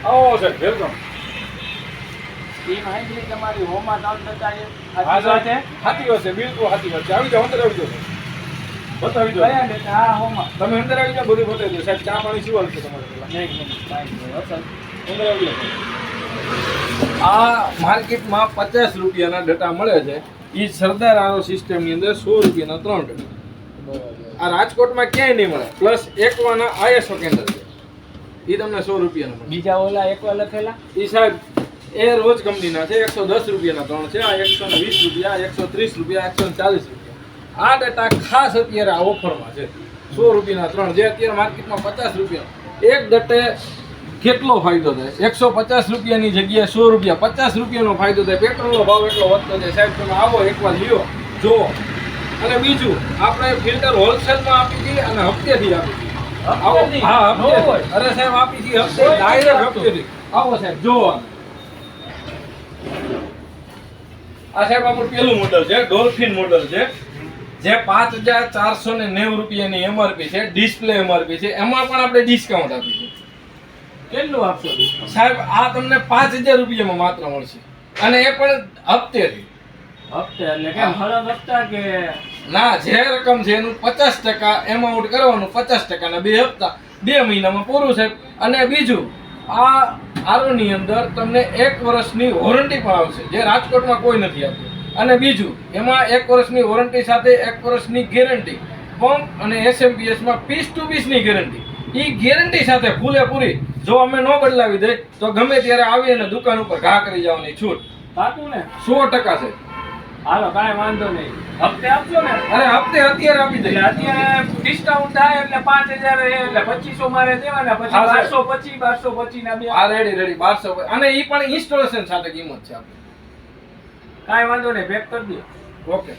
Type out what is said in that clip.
આવો સાહેબ welcome. Scheme hybrid તમારી હોમાં કામ થતા છે. હા સાહેબ સાચી વાત છે, બિલકુલ સાચી વાત છે. આવી જાઓ, અંદર આવી જાઓ, બતાવી દો. કયા ડેટા? હા, હોમાં. તમે અંદર આવી જાઓ, બધું બતાવી દો સાહેબ. ચા પાણી શું હાલ છે તમારે પેલા? નહીં, કાંઈ નહીં. અસલ. અંદર આવી જાઓ. આ માર્કેટમાં 50 રૂપિયાના ડટા મળે છે. એ સરદાર આરો સિસ્ટમની અંદર 100 રૂપિયાના 3 ડટા. આ રાજકોટમાં ક્યાંય નહીં મળે. પ્લસ એકવાના ISO કેન્દ્ર છે, એ તમને 100 રૂપિયાના મળે. બીજા ઓલા એકવાર લખેલા એ સાહેબ એ રોજ કંપનીના છે. 110 રૂપિયાના 3 છે. આ 120 રૂપિયા, 130 રૂપિયા, 140 રૂપિયા. આ ડટા ખાસ અત્યારે આ ઓફરમાં છે. 100 રૂપિયાના 3, જે અત્યારે માર્કેટમાં 50 રૂપિયા. એક ડટ્ટે કેટલો ફાયદો થાય? 150 રૂપિયાની જગ્યાએ 100 રૂપિયા, 50 રૂપિયાનો ફાયદો થાય. પેટ્રોલનો ભાવ એટલો વધતો જાય. સાહેબ તમે આવો એકવાર લ્યો, જુઓ. અને બીજું, આપણે ફિલ્ટર હોલસેલમાં આપી દઈએ અને હપ્તેથી આપી દઈએ. આવો. હા, હપ્તે. અરે સાહેબ આપી દઈએ હપ્તે, ડાયરેક્ટ હપ્તેથી. આવો સાહેબ, જુઓ. આ સાહેબ આપણું પેલું મોડલ છે, ડોલ્ફિન મોડલ છે, જે 5490 રૂપિયાની MRP છે. ડિસ્પ્લે MRP છે. એમાં પણ આપણે ડિસ્કાઉન્ટ આપીશું. કેટલું આપશો સાહેબ આ તમને 5000 રૂપિયામાં માત્ર મળશે, અને એ પણ હપ્તેથી. હપ્તે? એટલે કેમ હળદ હપ્તા કે? ના, જે રકમ છે એનું 50% એમાઉન્ટ કરવાનું, 50% ના 2 હપ્તા, 2 મહિનામાં પૂરું સાહેબ. અને બીજું, આ આરોની અંદર તમને 1 વર્ષની વોરંટી પણ આવશે, જે રાજકોટમાં કોઈ નથી આપતું. અને બીજું, એમાં 1 વર્ષની વોરંટી સાથે 1 વર્ષની ગેરંટી, પંપ અને SMPS માં પીસ ટુ પીસની ગેરંટી. એ ગેરંટી સાથે પૂરેપૂરી. જો અમે ન બદલાવી દે તો ગમે ત્યારે આવી અને દુકાન ઉપર ઘા કરી જવાની છૂટ. સાચું ને? 100% છે. હાલો, કાંઈ વાંધો નહીં. હપ્તે આપશો ને? અરે હપ્તે અત્યારે આપી દઈએ. એટલે અત્યારે ડિસ્કાઉન્ટ થાય એટલે 5000 એટલે 2500 મારે દેવાના. પછી હા, સાહેબ. 1225 ના 2. આ રેડી 1200. અને એ પણ ઇન્સ્ટોલેશન સાથે કિંમત છે આપણી. કાંઈ વાંધો નહીં, પેક કરી દો. ઓકે.